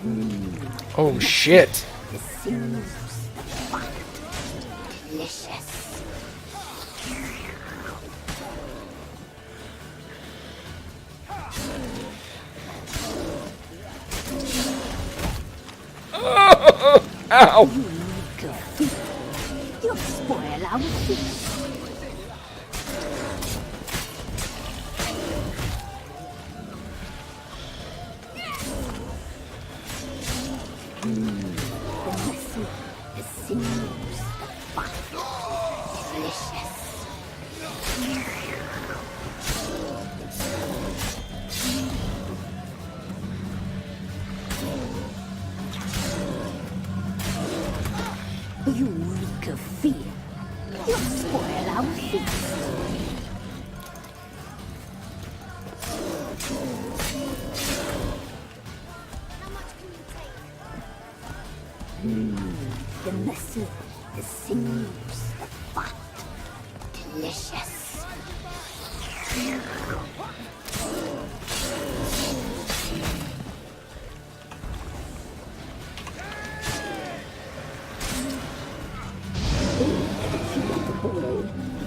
Oh shit! The sinews, the fat, delicious. Ow! You go feed. You'll spoil our feast. The muscle, the sinews, the fat, delicious. You reek of fear. You'll spoil our feast. The muscle, the sinews, the fat, delicious.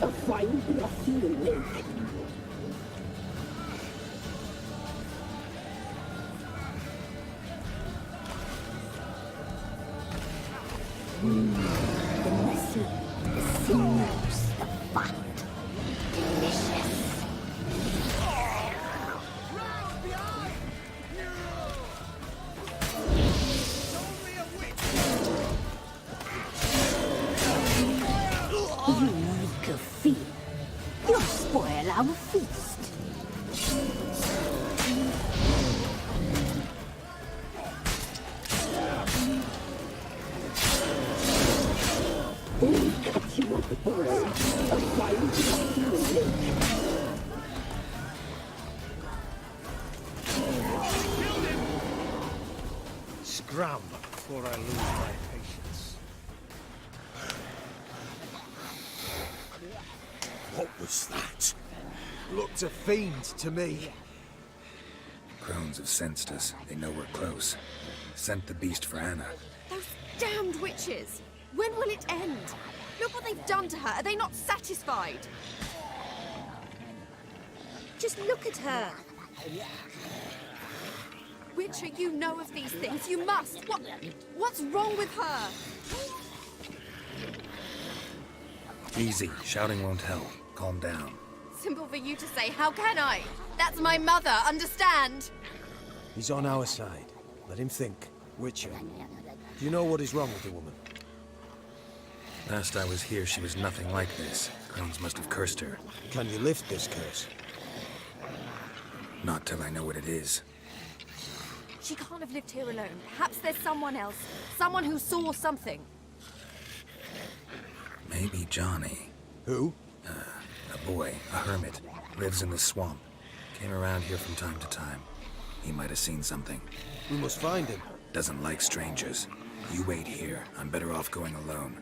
A fine glossy lake. The muscle, the sinews, the fat, delicious. You reek of fear. You'll spoil our feast. We cut you at the burrow. A fine glossy lake. Scram before I lose my patience. What was that? Looked a fiend to me. Crones have sensed us. They know we're close. Sent the beast for Anna. Those damned witches! When will it end? Look what they've done to her. Are they not satisfied? Just look at her. Witcher, you know of these things. You must. What's wrong with her? Easy. Shouting won't help. Calm down. Simple for you to say. How can I? That's my mother. Understand? He's on our side. Let him think. Witcher, do you know what is wrong with the woman? Last I was here, she was nothing like this. Crones must have cursed her. Can you lift this curse? Not till I know what it is. She can't have lived here alone. Perhaps there's someone else. Someone who saw something. Maybe Johnny. Who? A boy, a hermit. Lives in the swamp. Came around here from time to time. He might have seen something. We must find him. Doesn't like strangers. You wait here. I'm better off going alone.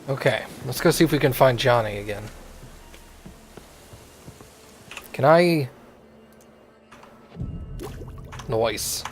Okay, let's go see if we can find Johnny again. Can I... Noise.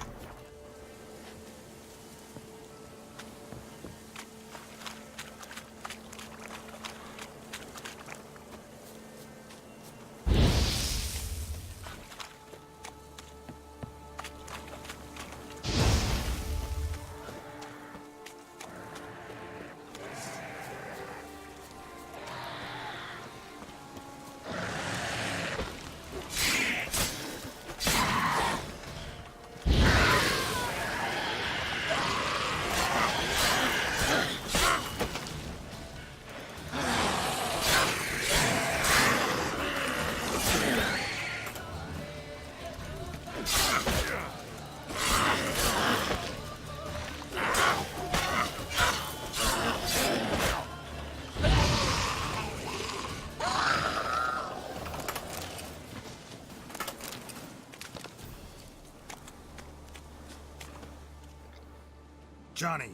Johnny!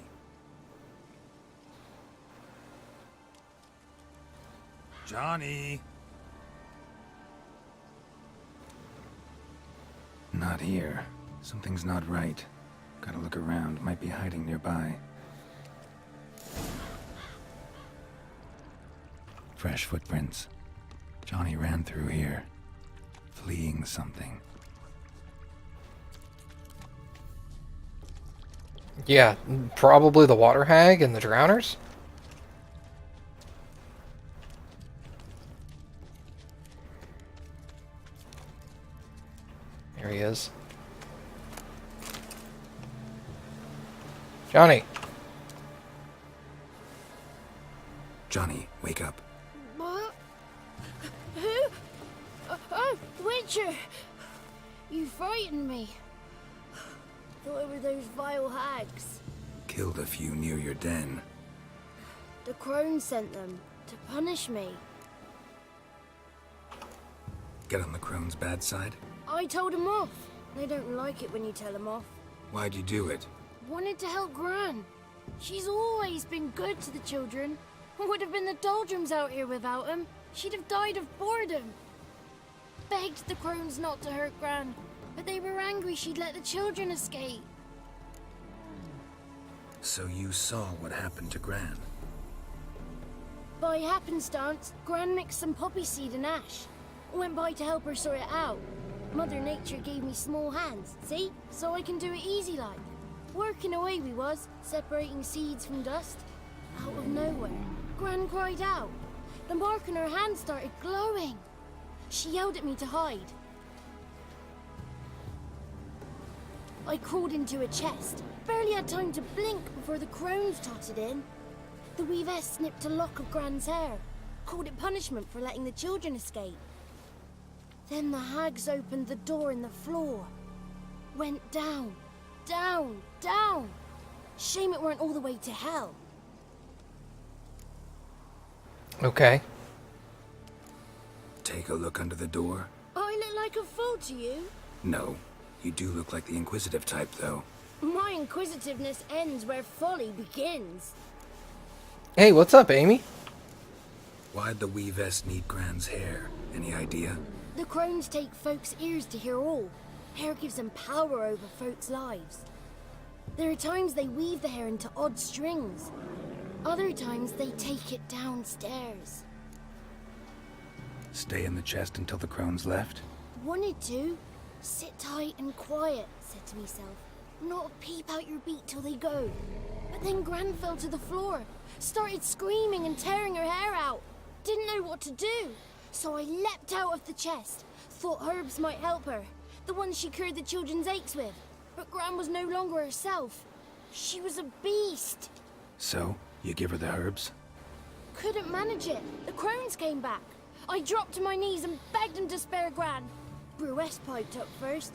Johnny! Not here. Something's not right. Gotta look around. Might be hiding nearby. Fresh footprints. Johnny ran through here, fleeing something. Yeah, probably the water hag and the drowners. There he is. Johnny. Johnny, wake up. What? Who? Oh, Witcher! You frightened me. Thought it were those vile hags. Killed a few near your den. The crone sent them to punish me. Get on the crone's bad side? I told them off. They don't like it when you tell them off. Why'd you do it? Wanted to help Gran. She's always been good to the children. Would have been the doldrums out here without him. She'd have died of boredom. Begged the crones not to hurt Gran, but they were angry she'd let the children escape. So you saw what happened to Gran? By happenstance, Gran mixed some poppy seed and ash. Went by to help her sort it out. Mother Nature gave me small hands, see? So I can do it easy like. Working away we was, separating seeds from dust. Out of nowhere, Gran cried out. The mark on her hand started glowing. She yelled at me to hide. I crawled into a chest. Barely had time to blink before the crones totted in. The weavess snipped a lock of Gran's hair. Called it punishment for letting the children escape. Then the hags opened the door in the floor. Went down, down, down. Shame it weren't all the way to hell. Okay. Take a look under the door? I look like a fool to you? No. You do look like the inquisitive type, though. My inquisitiveness ends where folly begins. Hey, what's up, Amy? Why'd the weavess need Gran's hair? Any idea? The crones take folks' ears to hear all. Hair gives them power over folks' lives. There are times they weave the hair into odd strings. Other times they take it downstairs. Stay in the chest until the crones left? Wanted to. Sit tight and quiet, said to myself. Not peep out your beat till they go. But then Gran fell to the floor. Started screaming and tearing her hair out. Didn't know what to do. So I leapt out of the chest. Thought herbs might help her. The ones she cured the children's aches with. But Gran was no longer herself. She was a beast. So, you give her the herbs? Couldn't manage it. The crones came back. I dropped to my knees and begged them to spare Gran. Bruess piped up first.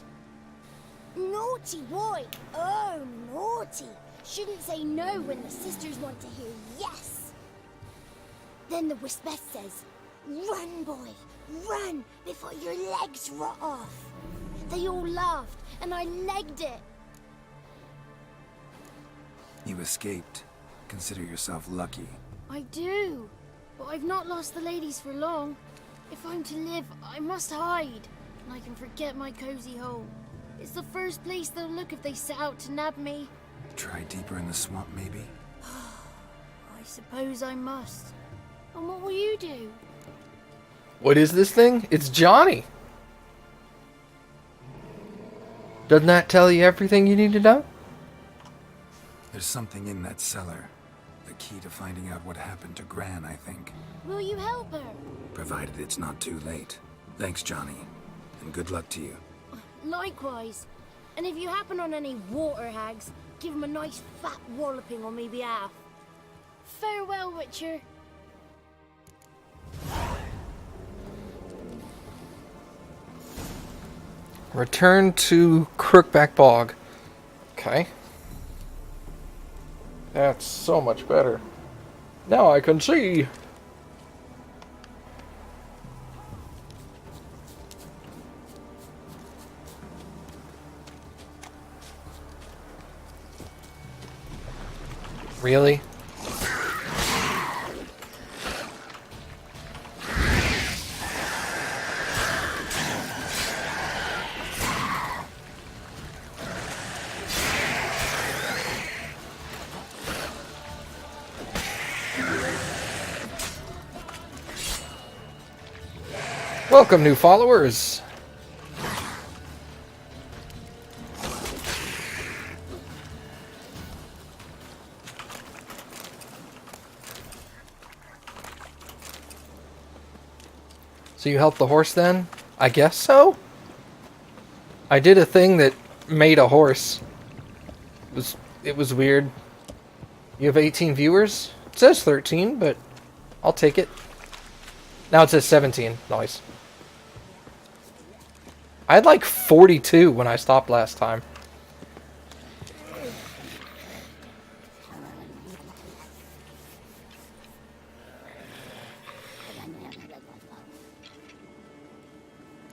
Naughty boy. Oh, naughty. Shouldn't say no when the sisters want to hear yes. Then the Wispeth says, run, boy, run before your legs rot off. They all laughed and I legged it. You escaped. Consider yourself lucky. I do, but I've not lost the ladies for long. If I'm to live, I must hide, and I can forget my cozy hole. It's the first place they'll look if they set out to nab me. Try deeper in the swamp, maybe? I suppose I must. And what will you do? What is this thing? It's Johnny! Doesn't that tell you everything you need to know? There's something in that cellar. The key to finding out what happened to Gran, I think. Will you help her? Provided it's not too late. Thanks, Johnny. And good luck to you. Likewise. And if you happen on any water hags, give them a nice fat walloping on me behalf. Farewell, Witcher. Return to Crookback Bog. Okay. That's so much better. Now I can see. Really? Welcome, new followers. So you helped the horse then? I guess so? I did a thing that made a horse. It was weird. You have 18 viewers? It says 13, but I'll take it. Now it says 17. Nice. I had like 42 when I stopped last time.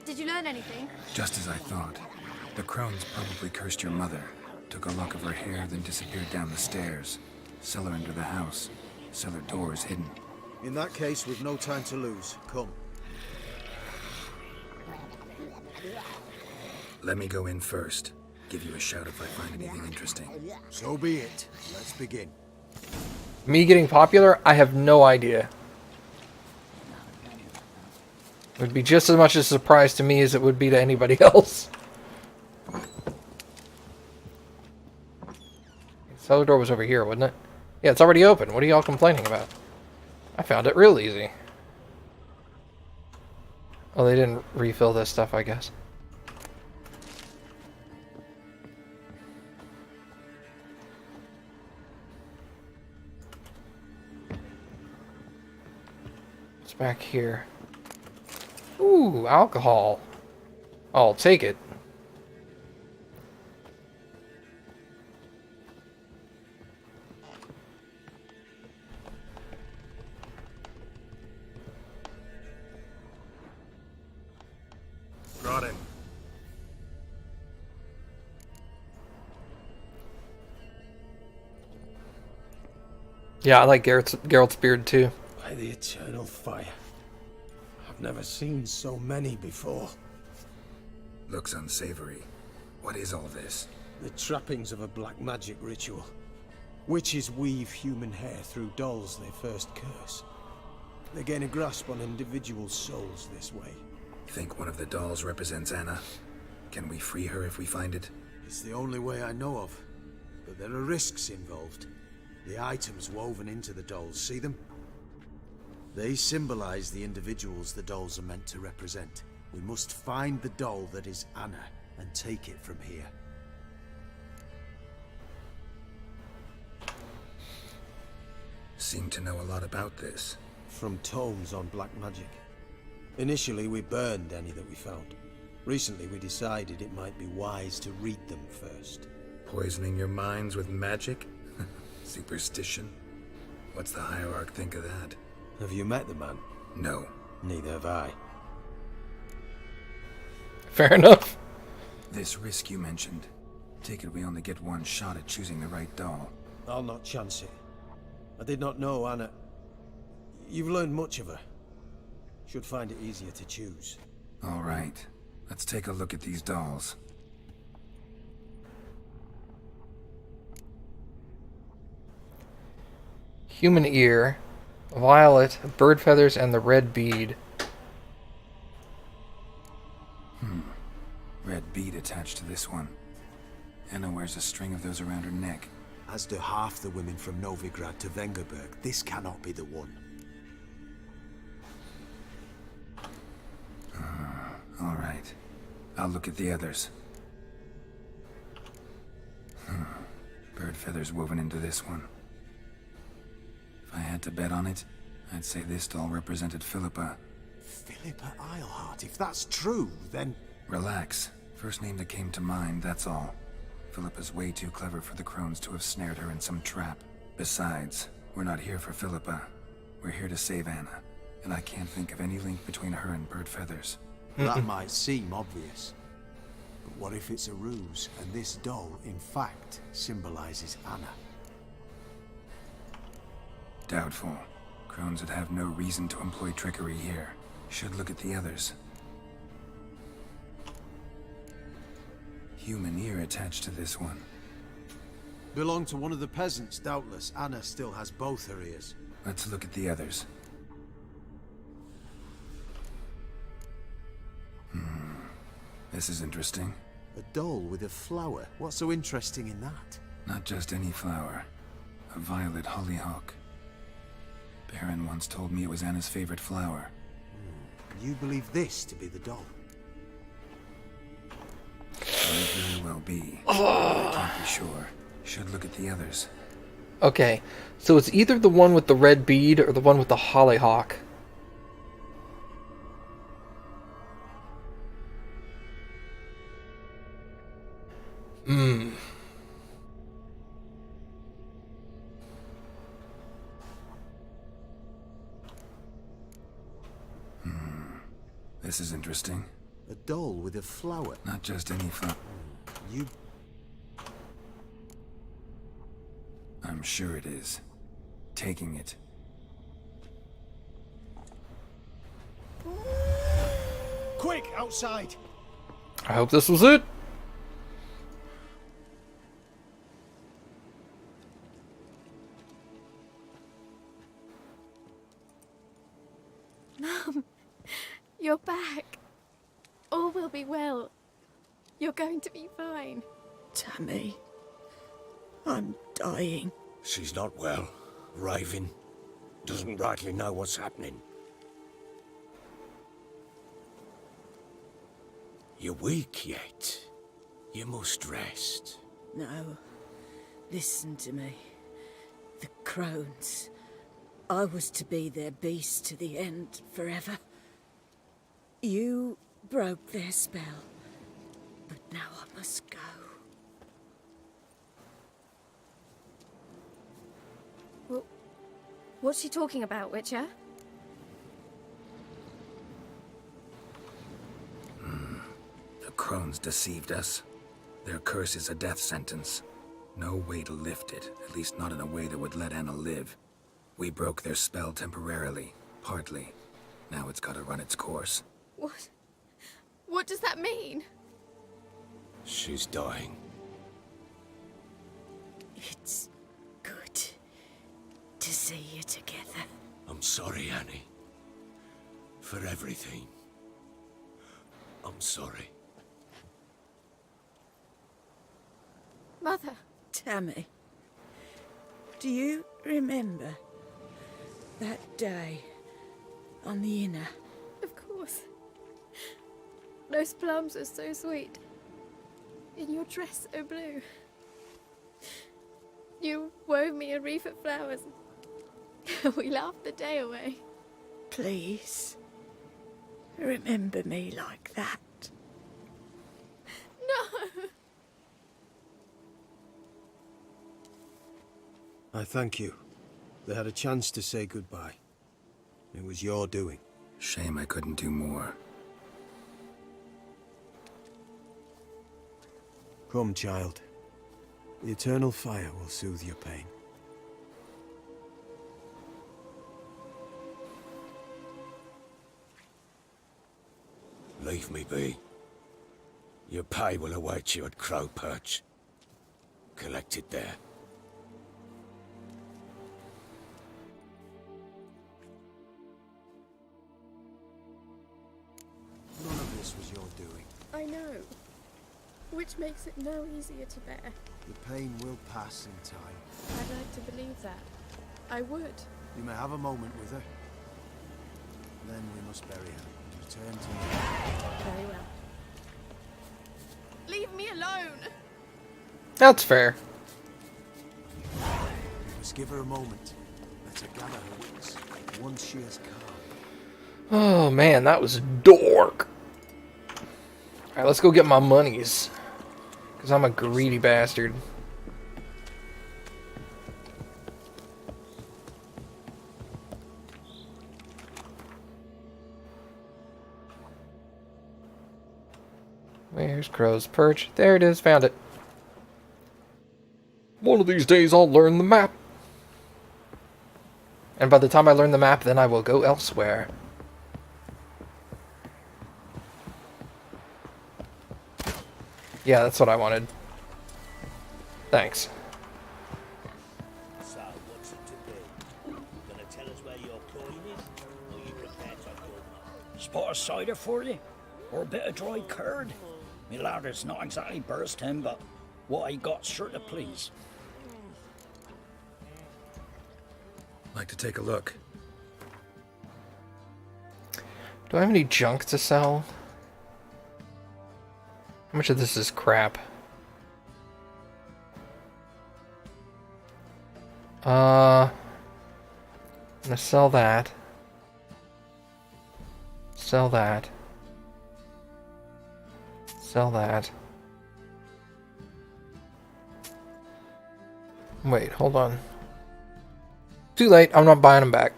Did you learn anything? Just as I thought. The crones probably cursed your mother, took a lock of her hair, then disappeared down the stairs. Cellar into the house. Cellar doors hidden. In that case, we've no time to lose. Come. Let me go in first. Give you a shout if I find anything interesting. So be it. Let's begin. Me getting popular? I have no idea. It would be just as much a surprise to me as it would be to anybody else. The cellar door was over here, wasn't it? Yeah, it's already open. What are y'all complaining about? I found it real easy. Oh, they didn't refill this stuff, I guess. What's back here? Ooh, alcohol. I'll take it. Brought it. Yeah, I like Geralt's beard too. By the eternal fire. I've never seen so many before. Looks unsavory. What is all this? The trappings of a black magic ritual. Witches weave human hair through dolls they first curse. They gain a grasp on individual souls this way. Think one of the dolls represents Anna? Can we free her if we find it? It's the only way I know of. But there are risks involved. The items woven into the dolls, see them? They symbolize the individuals the dolls are meant to represent. We must find the doll that is Anna and take it from here. Seem to know a lot about this. From tomes on black magic. Initially, we burned any that we found. Recently, we decided it might be wise to read them first. Poisoning your minds with magic? Superstition? What's the hierarch think of that? Have you met the man? No. Neither have I. Fair enough. This risk you mentioned. Take it we only get one shot at choosing the right doll. I'll not chance it. I did not know Anna. You've learned much of her. Should find it easier to choose. All right. Let's take a look at these dolls. Human ear, violet, bird feathers, and the red bead. Red bead attached to this one. Anna wears a string of those around her neck. As do half the women from Novigrad to Vengerberg. This cannot be the one. All right. I'll look at the others. Bird feathers woven into this one. If I had to bet on it, I'd say this doll represented Philippa. Philippa Eilhart, if that's true, then... Relax. First name that came to mind, that's all. Philippa's way too clever for the crones to have snared her in some trap. Besides, we're not here for Philippa. We're here to save Anna. And I can't think of any link between her and bird feathers. That might seem obvious. But what if it's a ruse, and this doll, in fact, symbolizes Anna? Doubtful. Crones would have no reason to employ trickery here. Should look at the others. Human ear attached to this one. Belong to one of the peasants, doubtless. Anna still has both her ears. Let's look at the others. This is interesting. A doll with a flower. What's so interesting in that? Not just any flower. A violet hollyhock. Baron once told me it was Anna's favorite flower. You believe this to be the doll? Might very well be. I can't be sure. Should look at the others. Okay, so it's either the one with the red bead or the one with the hollyhock. This is interesting. A doll with a flower. Not just any flower. You... I'm sure it is. Taking it. Quick, outside! I hope this was it. Mum, you're back. All will be well. You're going to be fine. Tammy, I'm dying. She's not well. Raving. Doesn't rightly know what's happening. You're weak yet. You must rest. No, listen to me. The crones. I was to be their beast to the end, forever. You broke their spell, but now I must go. Well, what's she talking about, Witcher? The crones deceived us. Their curse is a death sentence. No way to lift it, at least not in a way that would let Anna live. We broke their spell temporarily, partly. Now it's gotta run its course. What? What does that mean? She's dying. It's good to see you together. I'm sorry, Annie. For everything. I'm sorry. Mother. Tammy, do you remember that day on the inner? Of course. Those plums are so sweet. In your dress so blue. You wove me a wreath of flowers. We laughed the day away. Please, remember me like that. No! I thank you. They had a chance to say goodbye. It was your doing. Shame I couldn't do more. Come, child. The eternal fire will soothe your pain. Leave me be. Your pay will await you at Crow Perch. Collect it there. None of this was your doing. I know. Which makes it no easier to bear. The pain will pass in time. I'd like to believe that. I would. You may have a moment with her. Then we must bury her and return to me. Very well. Leave me alone! That's fair. We must give her a moment. Let her gather her wits. Once she has calmed. Oh man, that was dork. Alright, let's go get my monies. Because I'm a greedy bastard. Where's Crow's Perch? There it is, found it. One of these days I'll learn the map. And by the time I learn the map, then I will go elsewhere. Yeah, that's what I wanted. Thanks. So, what's it to be? Gonna tell us where your coin is? Or you prepared to go on? Spot of cider for you? Or a bit of dry curd? Me ladder's not exactly bursting, but what I got's sure to please. Like to take a look. Do I have any junk to sell? How much of this is crap? I'm gonna sell that. Sell that. Sell that. Wait, hold on. Too late, I'm not buying them back.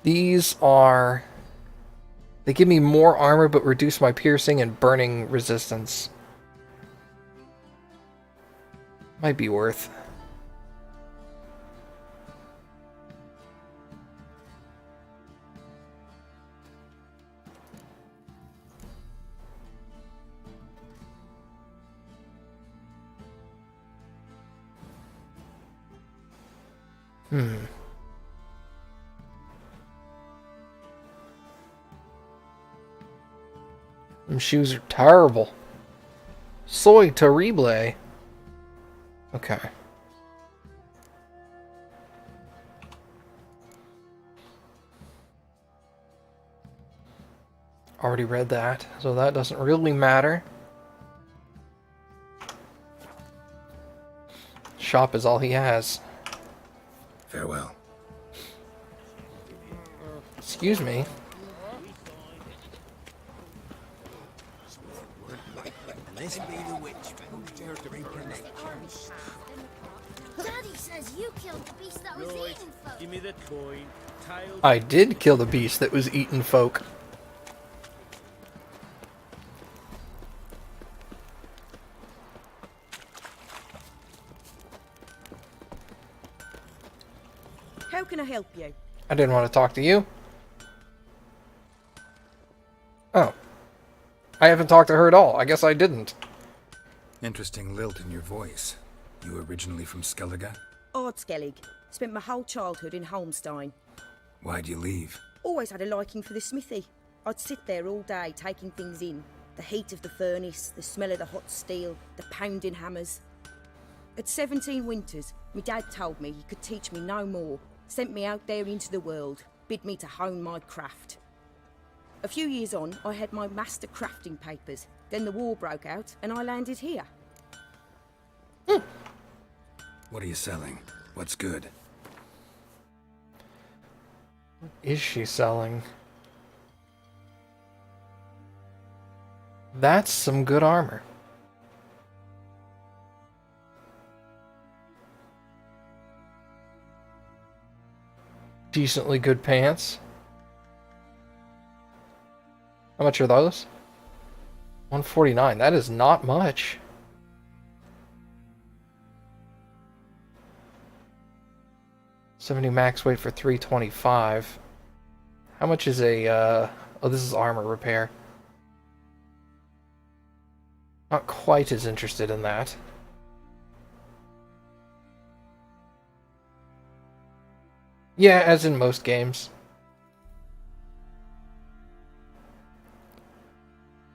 These are... They give me more armor but reduce my piercing and burning resistance. Might be worth. Them shoes are terrible. Soy terrible. Okay. Already read that, so that doesn't really matter. Shop is all he has. Farewell. Excuse me. This be the witch. Daddy says you killed the beast that was Right, eating folk. give me the coin. Tails. I did kill the beast that was eating folk. How can I help you? I didn't want to talk to you. Oh. I haven't talked to her at all. I guess I didn't. Interesting lilt in your voice. You originally from Skellige? Ardskellig. Spent my whole childhood in Holmstein. Why'd you leave? Always had a liking for the smithy. I'd sit there all day taking things in. The heat of the furnace, the smell of the hot steel, the pounding hammers. At 17 winters, my dad told me he could teach me no more. Sent me out there into the world, bid me to hone my craft. A few years on, I had my master crafting papers. Then the war broke out, and I landed here. What are you selling? What's good? What is she selling? That's some good armor. Decently good pants. How much are those? 149. That is not much. $70 max weight for 325. How much is a oh, this is armor repair. Not quite as interested in that. Yeah, as in most games.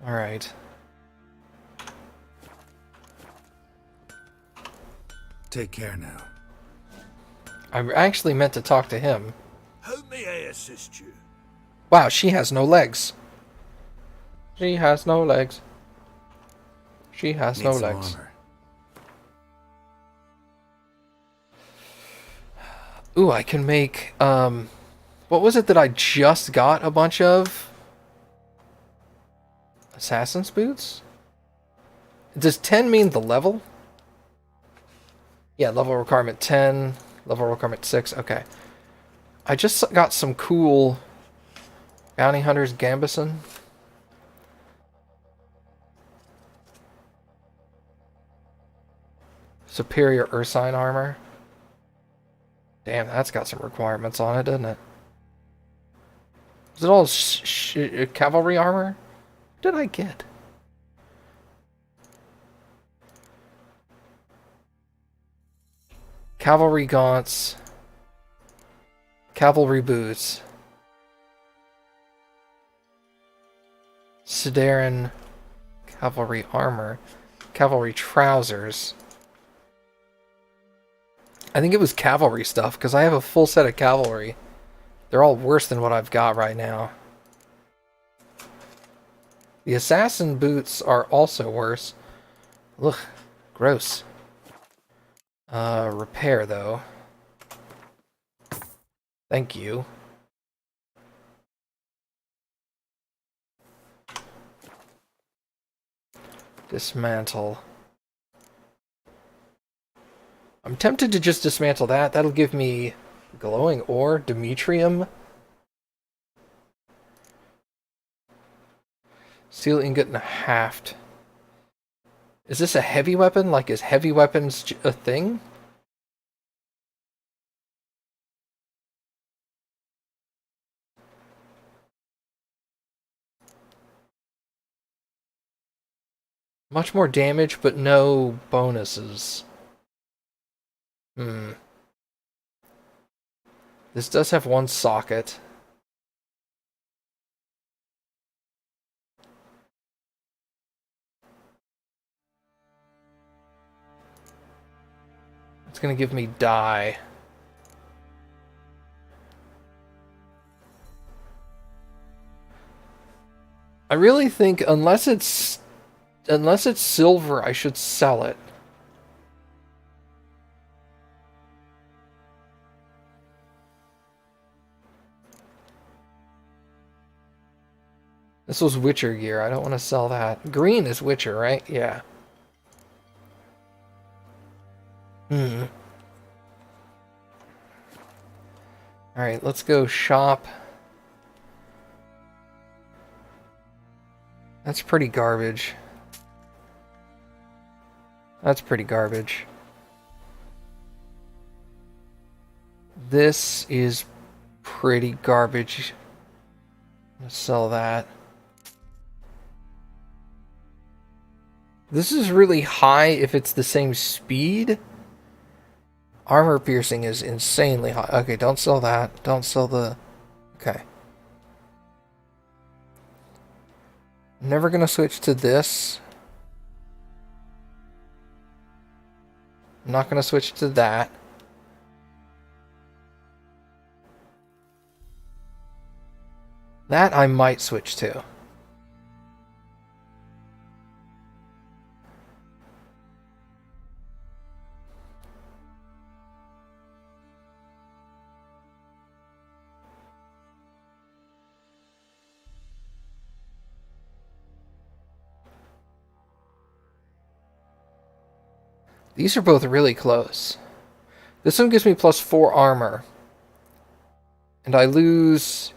Alright. Take care now. I actually meant to talk to him. How may I assist you? Wow, she has no legs. She has no legs. She has no Need some legs. armor. Ooh, I can make, what was it that I just got a bunch of? Assassin's boots? Does 10 mean the level? Yeah, level requirement 10, level requirement 6, okay. I just got some cool Bounty Hunter's Gambison. Superior Ursine armor. Damn, that's got some requirements on it, doesn't it? Is it all cavalry armor? What did I get? Cavalry gaunts. Cavalry boots. Sidaran cavalry armor. Cavalry trousers. I think it was cavalry stuff, because I have a full set of cavalry. They're all worse than what I've got right now. The assassin boots are also worse. Ugh, gross. Repair, though. Thank you. Dismantle. I'm tempted to just dismantle that. That'll give me glowing ore, Demetrium. Steel ingot and a haft. Is this a heavy weapon? Like, is heavy weapons a thing? Much more damage, but no bonuses. This does have one socket. It's gonna give me dye. I really think unless it's silver, I should sell it. This was Witcher gear. I don't want to sell that. Green is Witcher, right? Yeah. Alright, let's go shop. That's pretty garbage. That's pretty garbage. This is pretty garbage. Let's sell that. This is really high if it's the same speed. Armor piercing is insanely high. Okay, don't sell that. Don't sell the... Okay. Never gonna switch to this. I'm not gonna switch to that. That I might switch to. These are both really close. This one gives me +4 armor. And I lose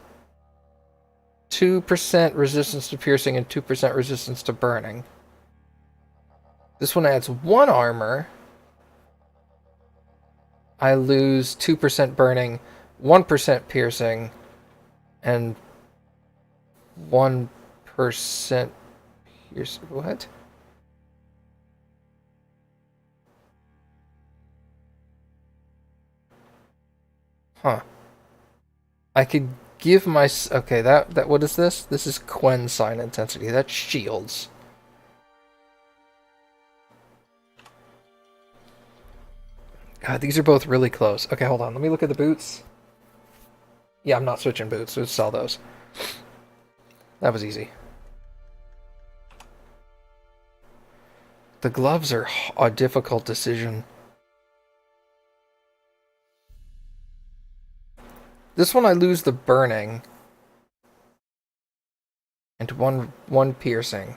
2% resistance to piercing and 2% resistance to burning. This one adds 1 armor. I lose 2% burning, 1% piercing, and 1% piercing. What? Huh. I could give my... Okay, that what is this? This is Quen sign intensity. That's shields. God, these are both really close. Okay, hold on. Let me look at the boots. Yeah, I'm not switching boots. Let's sell those. That was easy. The gloves are a difficult decision. This one I lose the burning. And one piercing.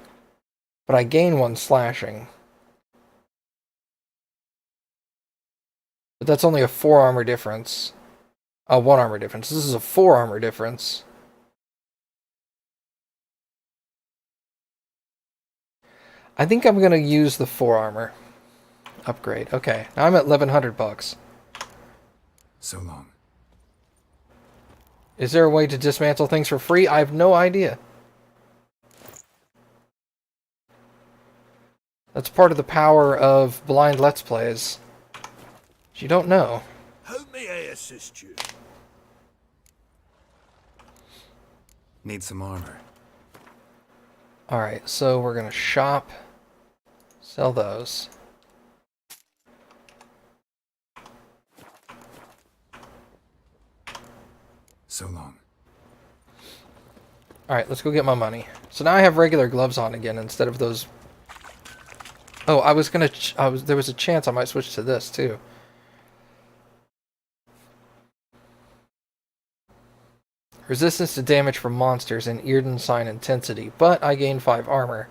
But I gain 1 slashing. But that's only a 4 armor difference. 1 armor difference. This is a 4 armor difference. I think I'm gonna use the 4 armor upgrade. Okay, now I'm at $1,100. So long. Is there a way to dismantle things for free? I have no idea. That's part of the power of blind Let's Plays. You don't know. How may I assist you? Need some armor. Alright, so we're gonna shop. Sell those. So long. Alright, let's go get my money. So now I have regular gloves on again instead of those... Oh, I was gonna... there was a chance I might switch to this, too. Resistance to damage from monsters and Earden Sign intensity, but I gain 5 armor.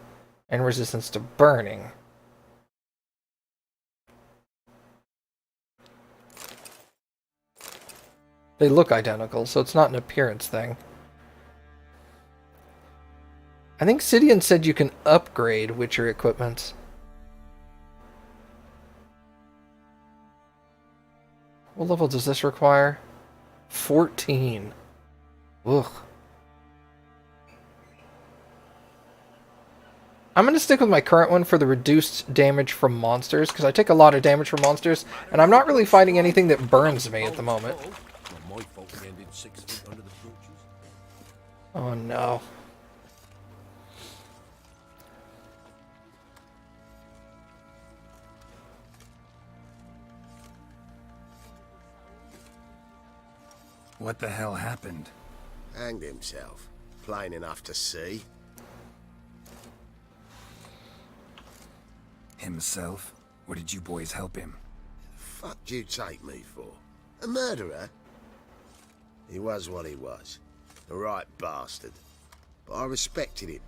And resistance to burning. They look identical, so it's not an appearance thing. I think Sidian said you can upgrade Witcher equipment. What level does this require? 14. Ugh. I'm going to stick with my current one for the reduced damage from monsters, because I take a lot of damage from monsters, and I'm not really fighting anything that burns me at the moment. Oh no. What the hell happened? Hanged himself. Plain enough to see. Himself? Or did you boys help him? Fuck do you take me for? A murderer? He was what he was. A right bastard. But I respected him.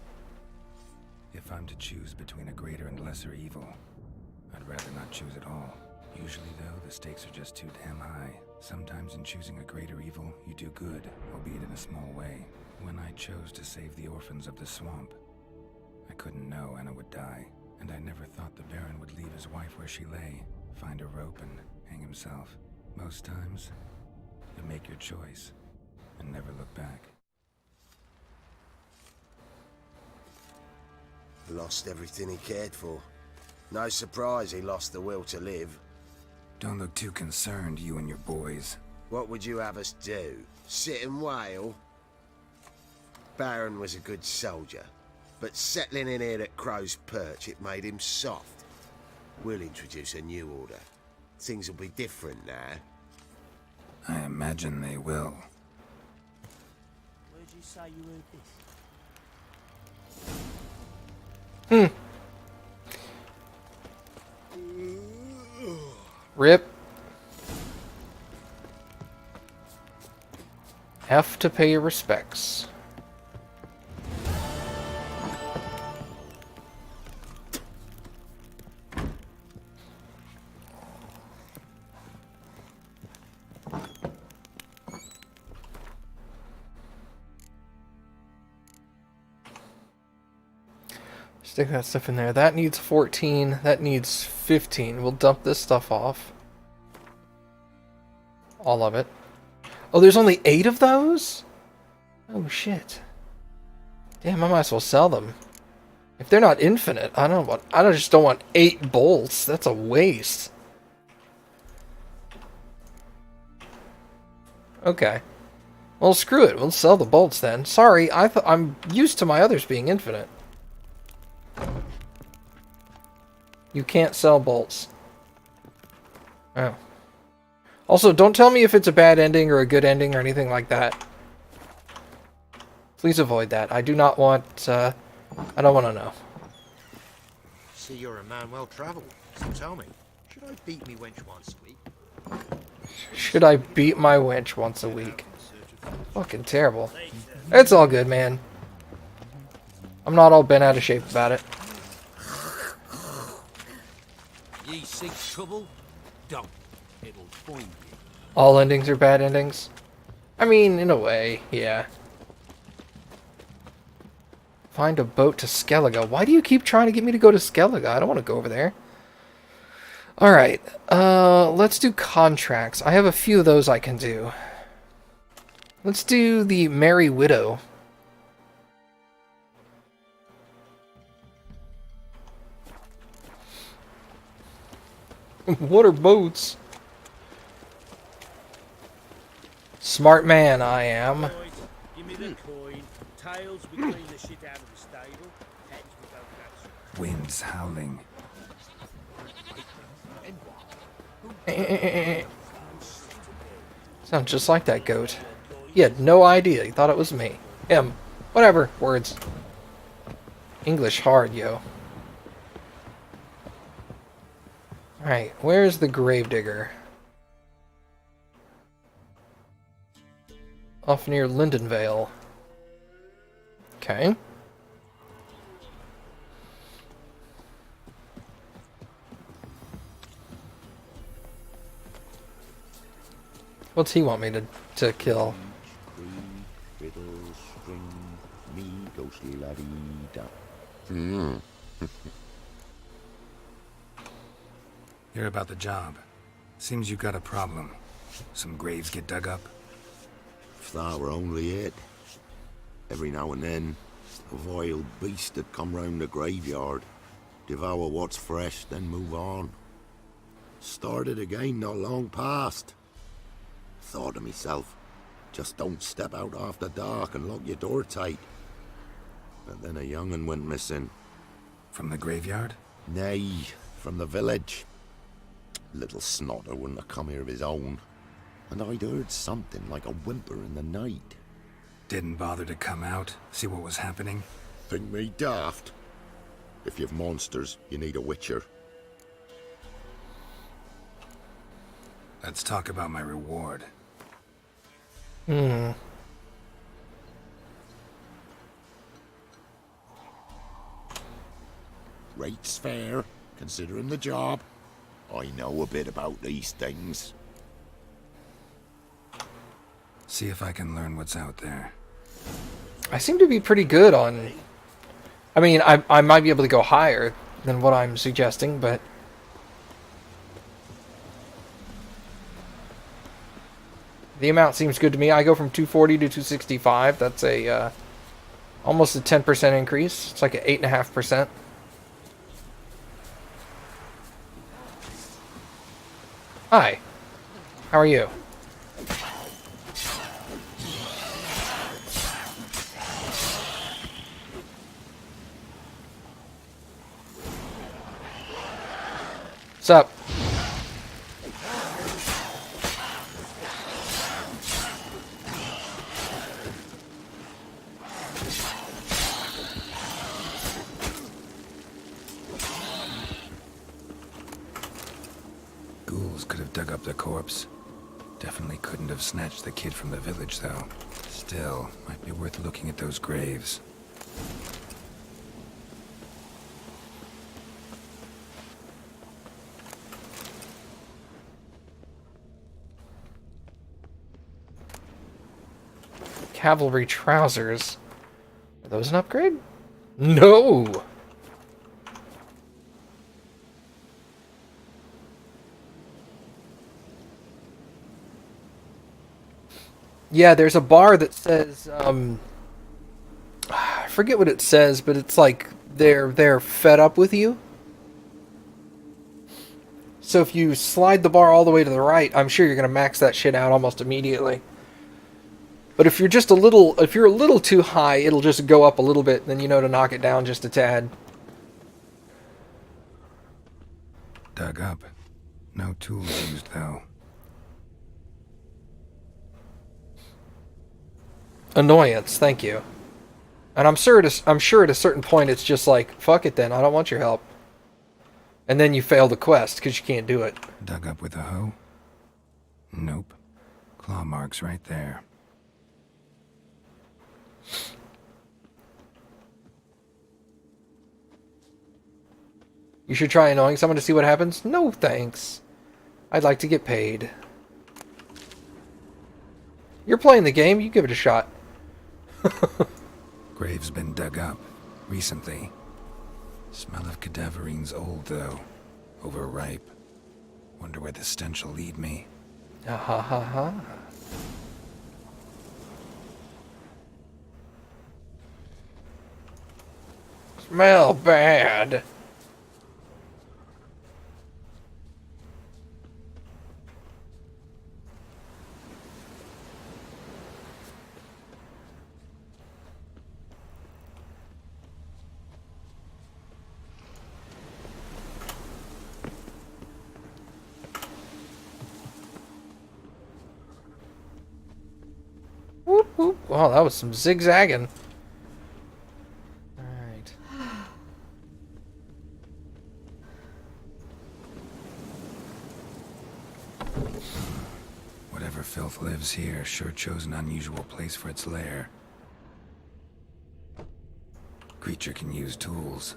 If I'm to choose between a greater and lesser evil, I'd rather not choose at all. Usually, though, the stakes are just too damn high. Sometimes in choosing a greater evil, you do good, albeit in a small way. When I chose to save the orphans of the swamp, I couldn't know Anna would die, and I never thought the Baron would leave his wife where she lay, find a rope and hang himself. Most times, you make your choice and never look back. Lost everything he cared for. No surprise he lost the will to live. Don't look too concerned, you and your boys. What would you have us do? Sit and wail? Baron was a good soldier, but settling in here at Crow's Perch, it made him soft. We'll introduce a new order. Things will be different now. I imagine they will. Where'd you say you heard this? Rip. Have to pay your respects. Stick that stuff in there. That needs 14. That needs 15. We'll dump this stuff off. All of it. Oh, there's only 8 of those? Oh, shit. Damn, I might as well sell them. If they're not infinite, I just don't want 8 bolts. That's a waste. Okay. Well, screw it. We'll sell the bolts then. Sorry, I'm used to my others being infinite. You can't sell bolts. Oh. Also, don't tell me if it's a bad ending or a good ending or anything like that. Please avoid that. I do not want, I don't want to know. See, you're a man well travelled, so tell me, should I beat me wench once a week? Should I beat my wench once a week? Fucking terrible. It's all good, man. I'm not all bent out of shape about it. Ye seek trouble? Don't. It'll find you. All endings are bad endings? I mean, in a way, yeah. Find a boat to Skellige. Why do you keep trying to get me to go to Skellige? I don't want to go over there. Alright, let's do contracts. I have a few of those I can do. Let's do the Merry Widow. What are boats? Smart man, I am. Give me the coin. Tails, we clean the shit out of the stable. Heads, we go catch. Winds howling. Sounds just like that goat. He had no idea. He thought it was me. Him. Whatever. Words. English hard, yo. Alright, where's the gravedigger? Off near Lindenvale. Okay. What's he want me to kill? Hear about the job. Seems you got a problem. Some graves get dug up. If that were only it. Every now and then, a vile beast would come round the graveyard, devour what's fresh, then move on. Started again not long past. Thought to myself, just don't step out after dark and lock your door tight. But then a young'un went missing. From the graveyard? Nay, from the village. Little snotter wouldn't have come here of his own. And I'd heard something like a whimper in the night. Didn't bother to come out, see what was happening? Think me daft? If you've monsters, you need a witcher. Let's talk about my reward. Rate's fair, considering the job. I know a bit about these things. See if I can learn what's out there. I seem to be pretty good on... I mean, I might be able to go higher than what I'm suggesting, but... the amount seems good to me. I go from 240 to 265. That's a almost a 10% increase. It's like an 8.5%. Hi. How are you? What's up? Ghouls could have dug up the corpse. Definitely couldn't have snatched the kid from the village, though. Still, might be worth looking at those graves. Cavalry trousers. Are those an upgrade? No! Yeah, there's a bar that says, I forget what it says, but it's like they're fed up with you. So if you slide the bar all the way to the right, I'm sure you're going to max that shit out almost immediately. But if you're just a little too high, it'll just go up a little bit, then you know to knock it down just a tad. Dug up. No tools used, though. Annoyance, thank you. And I'm sure at a certain point it's just like, fuck it then, I don't want your help. And then you fail the quest because you can't do it. Dug up with a hoe? Nope. Claw marks right there. You should try annoying someone to see what happens? No, thanks. I'd like to get paid. You're playing the game, you give it a shot. Grave's been dug up. Recently. Smell of cadaverine's old, though. Overripe. Wonder where the stench will lead me. Ah ha ha ha. Smell bad. Whoop whoop. Wow, that was some zigzagging. Alright. Whatever filth lives here sure chose an unusual place for its lair. Creature can use tools.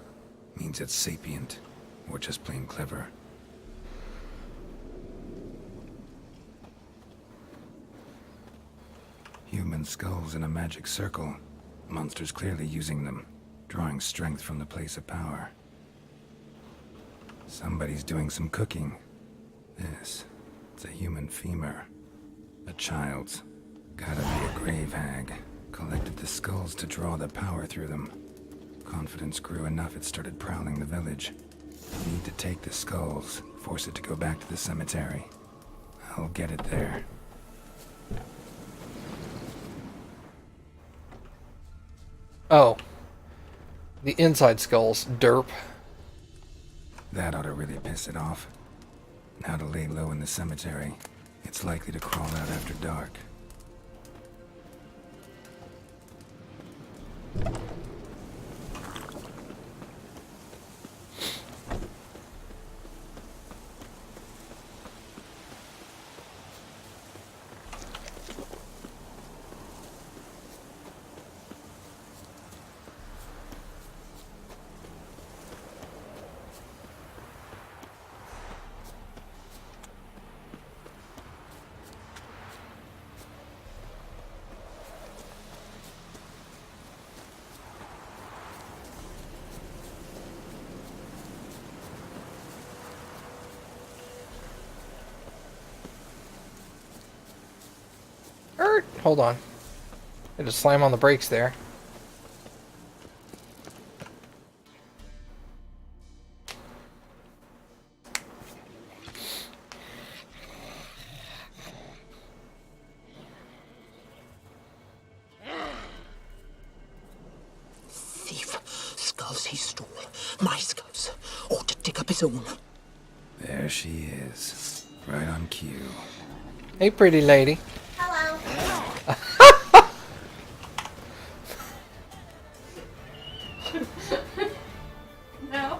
Means it's sapient, or just plain clever. Human skulls in a magic circle. Monsters clearly using them, drawing strength from the place of power. Somebody's doing some cooking. This, it's a human femur. A child's. Gotta be a grave hag. Collected the skulls to draw the power through them. Confidence grew enough it started prowling the village. Need to take the skulls, force it to go back to the cemetery. I'll get it there. Oh. The inside skulls. Derp. That ought to really piss it off. Now to lay low in the cemetery. It's likely to crawl out after dark. Hold on. I just slam on the brakes there. Thief. Skulls he stole. My skulls. Ought to dig up his own. There she is. Right on cue. Hey, pretty lady. Hello. No.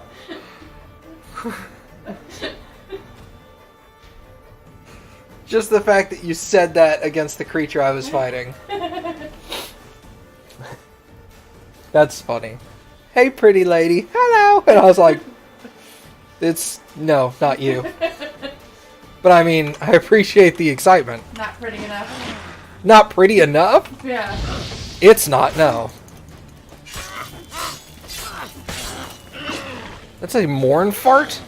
Just the fact that you said that against the creature I was fighting. That's funny. Hey, pretty lady. Hello. And I was like, no, not you. But I mean, I appreciate the excitement. Not pretty enough. Not pretty enough? Yeah. It's not, no. That's a morn fart?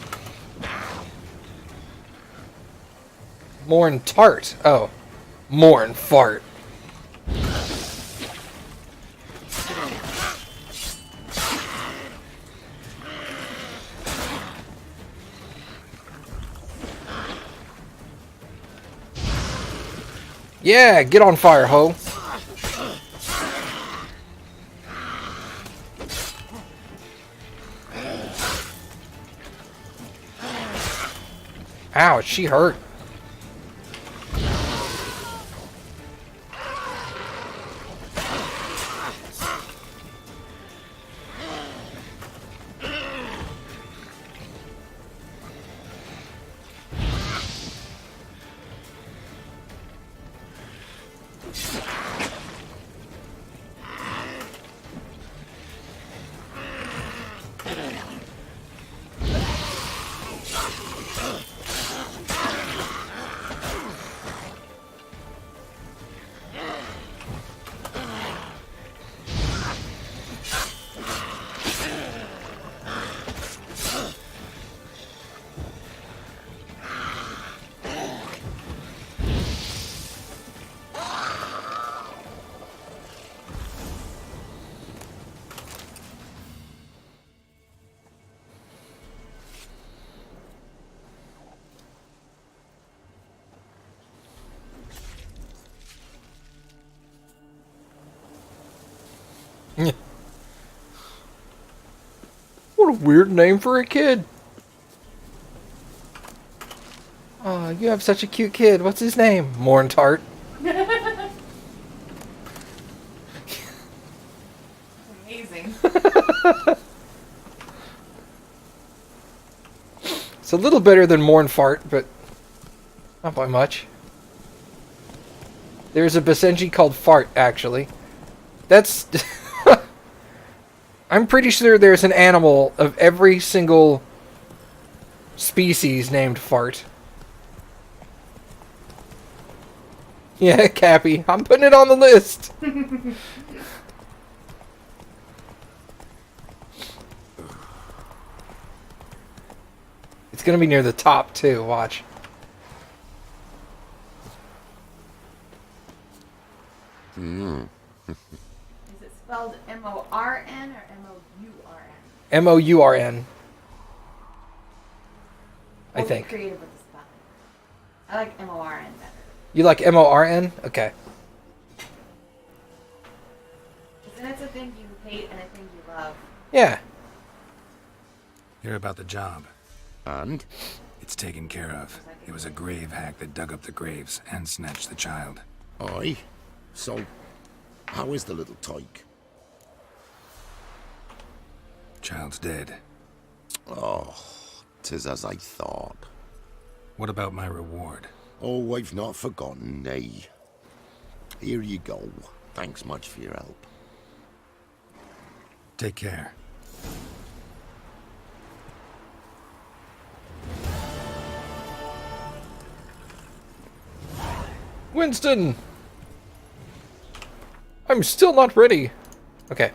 Morn tart. Oh. Morn fart. Yeah, get on fire, ho. Ow, she hurt. What a weird name for a kid. Oh, you have such a cute kid. What's his name? Morntart. Amazing. It's a little better than Mornfart, but not by much. There's a Basenji called Fart, actually. That's... I'm pretty sure there's an animal of every single species named Fart. Yeah, Cappy. I'm putting it on the list. It's gonna be near the top, too. Watch. Mm. Is it spelled M-O-R-N or M-O-U-R-N? M-O-U-R-N. I We'll think. be creative with the spelling. I like M-O-R-N better. You like M-O-R-N? Okay. Isn't it a thing you hate and a thing you love? Yeah. Hear about the job. And? It's taken care of. It was a grave hack that dug up the graves and snatched the child. Aye. So, how is the little tyke? Child's dead. Oh, 'tis as I thought. What about my reward? Oh, I've not forgotten, nay. Here you go. Thanks much for your help. Take care. Winston! I'm still not ready. Okay.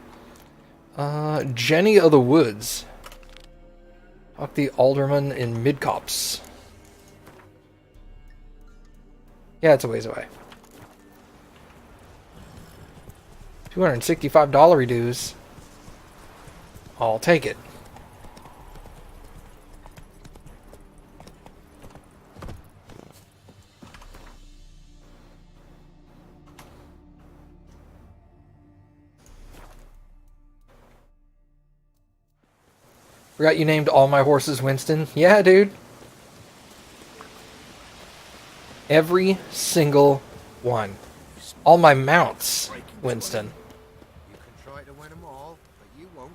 Jenny of the Woods. Talk the alderman in Midcops. Yeah, it's a ways away. $265 dues. I'll take it. Forgot you named all my horses Winston. Yeah, dude. Every single one. All my mounts, Winston. You can try to win them all, but you won't.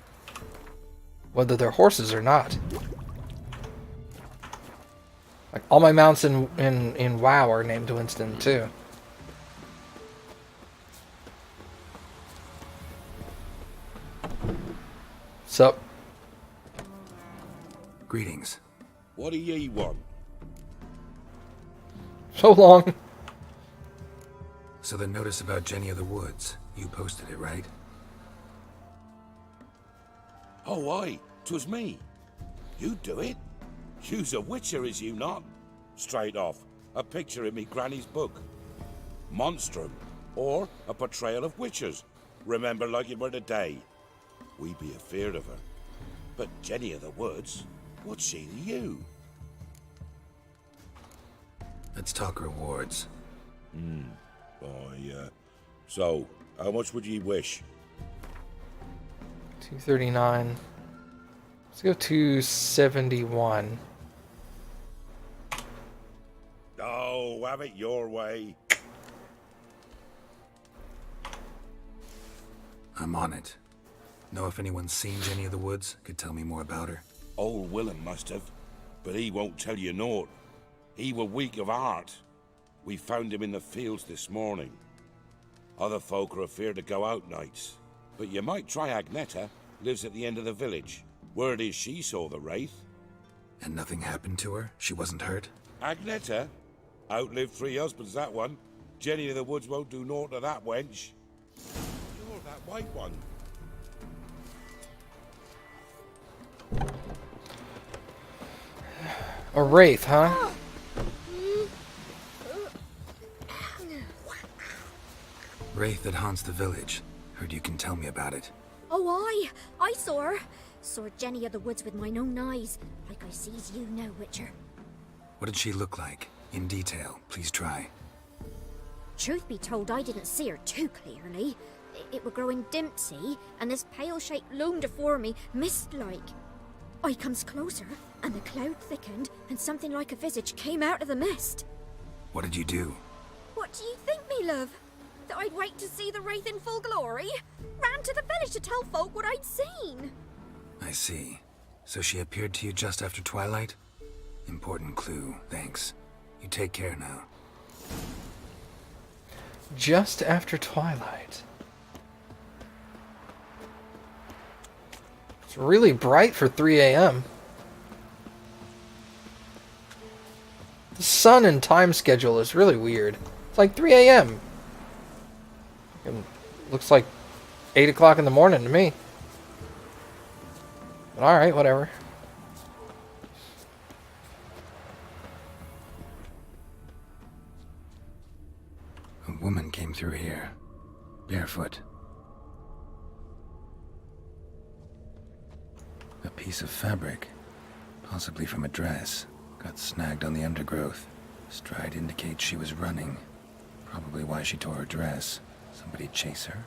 Whether they're horses or not. Like all my mounts in WoW are named Winston too. Sup? Greetings. What do ye want? So long. So the notice about Jenny of the Woods, you posted it, right? Oh, aye, 'twas me. You do it? You's a witcher, is you not? Straight off, a picture in me granny's book. Monstrum, or a portrayal of witchers. Remember like it were the day. We be afeard of her. But Jenny of the Woods, what's she to you? Let's talk rewards. So, how much would ye wish? 239. Let's go 271. Oh, have it your way. I'm on it. Know if anyone's seen Jenny of the Woods? Could tell me more about her. Old Willem must have, but he won't tell you naught. He were weak of heart. We found him in the fields this morning. Other folk are afeard to go out nights. But you might try Agneta, lives at the end of the village. Word is she saw the wraith. And nothing happened to her? She wasn't hurt? Agneta? Outlived 3 husbands, that one. Jenny of the Woods won't do naught to that wench. You're that white one. A wraith, huh? Wraith that haunts the village. Heard you can tell me about it. Oh, I saw her. Saw Jenny of the Woods with mine own eyes, like I sees you now, Witcher. What did she look like? In detail, please try. Truth be told, I didn't see her too clearly. it were growing dimpsy, and this pale shape loomed afore me, mist-like. I comes closer, and the cloud thickened, and something like a visage came out of the mist. What did you do? What do you think, me love? That I'd wait to see the wraith in full glory? Ran to the village to tell folk what I'd seen. I see. So she appeared to you just after twilight? Important clue, thanks. You take care now. Just after twilight. It's really bright for 3 a.m. The sun and time schedule is really weird. It's like 3 a.m. Looks like 8 o'clock in the morning to me. But alright, whatever. A woman came through here, barefoot. A piece of fabric, possibly from a dress, got snagged on the undergrowth. Stride indicates she was running. Probably why she tore her dress. Somebody chase her?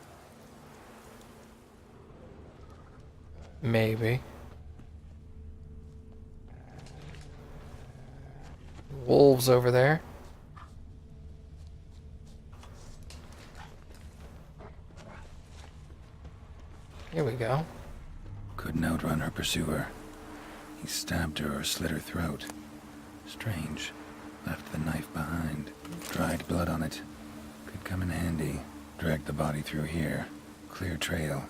Maybe. Wolves over there. Here we go. Couldn't outrun her pursuer. He stabbed her or slit her throat. Strange. Left the knife behind. Dried blood on it. Could come in handy. Dragged the body through here. Clear trail.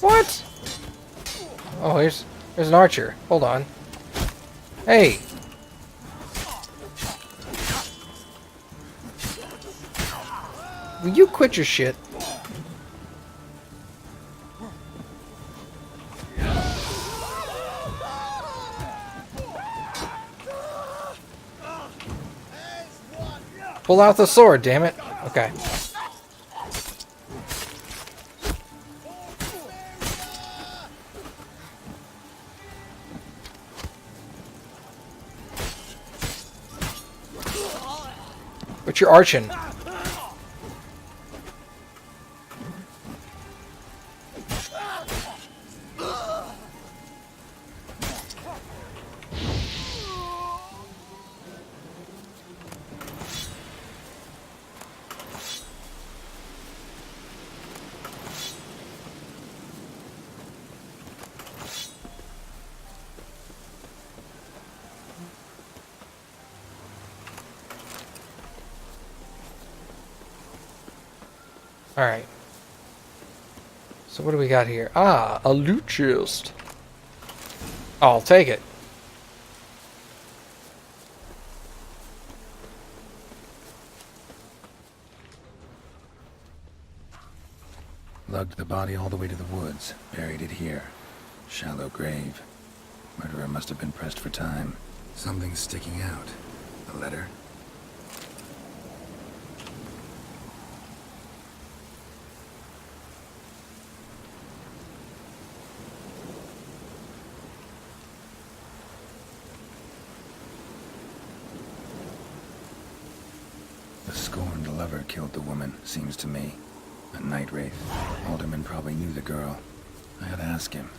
What? Oh, here's an archer. Hold on. Hey. Will you quit your shit? Pull out the sword, damn it. Okay. But you're arching. Alright. So what do we got here? Ah, a loot chest. I'll take it. Lugged the body all the way to the woods. Buried it here. Shallow grave. Murderer must have been pressed for time. Something's sticking out. A letter? The scorned lover killed the woman, seems to me. A night wraith. Alderman probably knew the girl. I ought to ask him.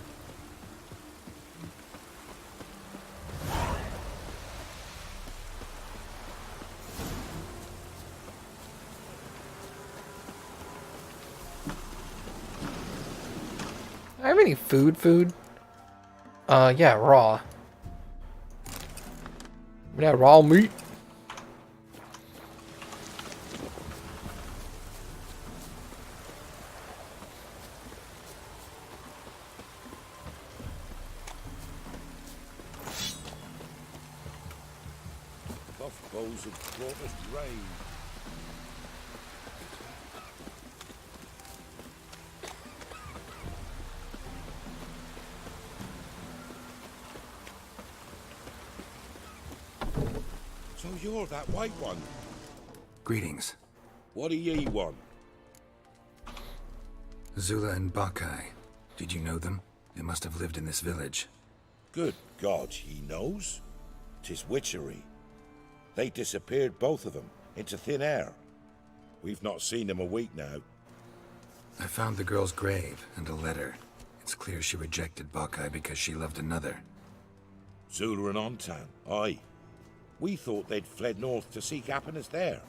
Do I have any food? Yeah, raw. Yeah, raw meat. Buff bows have brought us rain. you're that white one. Greetings. What do ye want? Zula and Bakai. Did you know them? They must have lived in this village. Good God, he knows? 'Tis witchery. They disappeared, both of them, into thin air. We've not seen them a week now. I found the girl's grave and a letter. It's clear she rejected Bakai because she loved another. Zula and Ontan, aye. We thought they'd fled north to seek happiness there.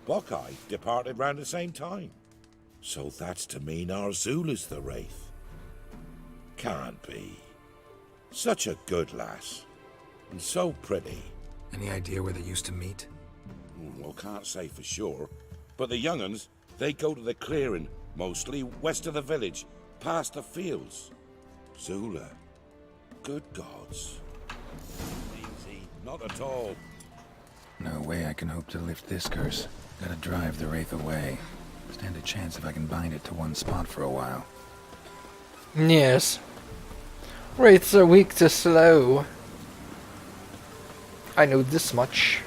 Bakai departed round the same time. So that's to mean our Zula's the Wraith. Can't be. Such a good lass. And so pretty. Any idea where they used to meet? Well, can't say for sure. But the young'uns, they go to the clearing, mostly west of the village, past the fields. Zula. Good gods. Easy. Not at all. No way I can hope to lift this curse. Gotta drive the Wraith away. Stand a chance if I can bind it to one spot for a while. Yes. Wraiths are weak to slow. I know this much.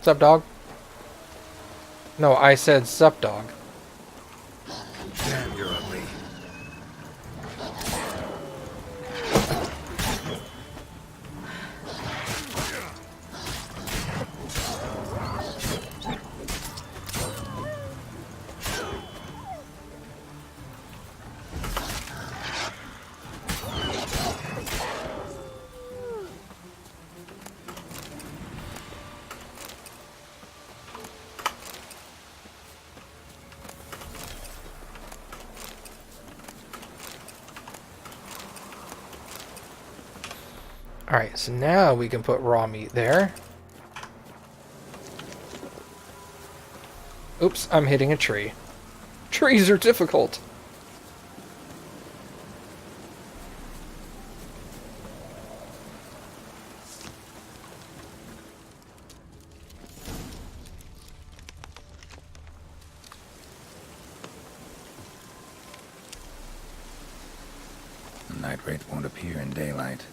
Sup, dog? No, I said sup, dog. Damn, you're ugly. Alright, so now we can put raw meat there. Oops, I'm hitting a tree. Trees are difficult. The Night Wraith won't appear in daylight.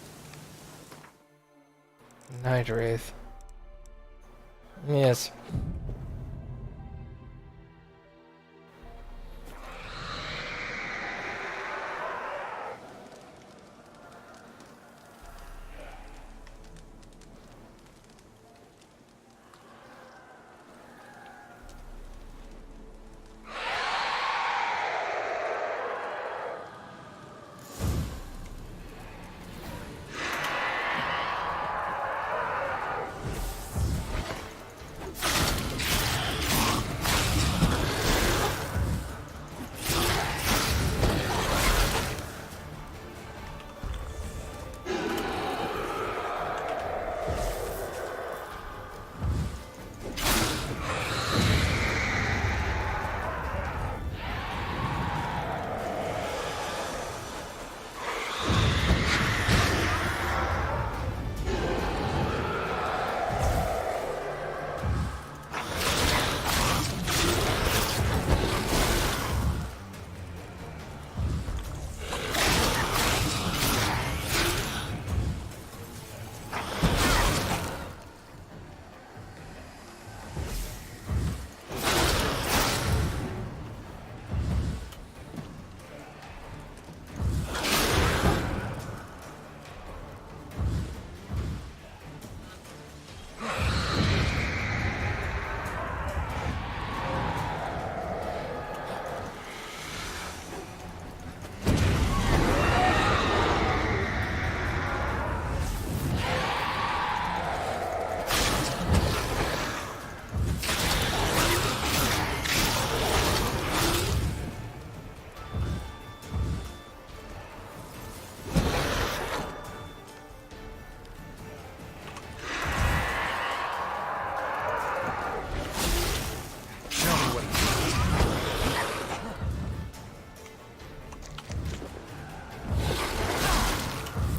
Night Wraith. Yes.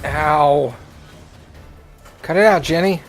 Ow. Cut it out, Jenny.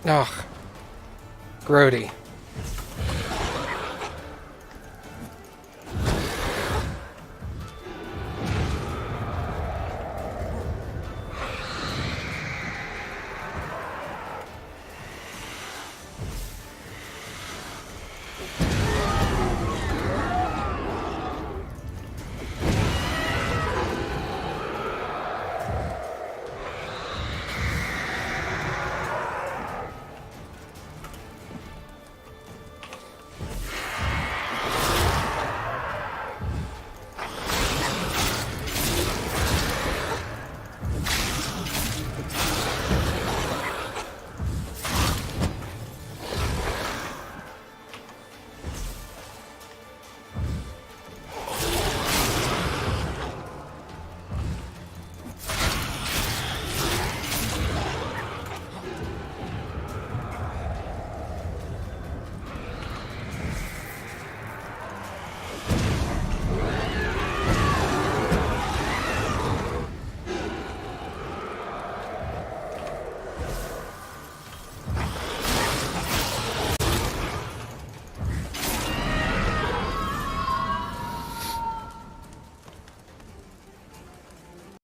Ugh. Grody.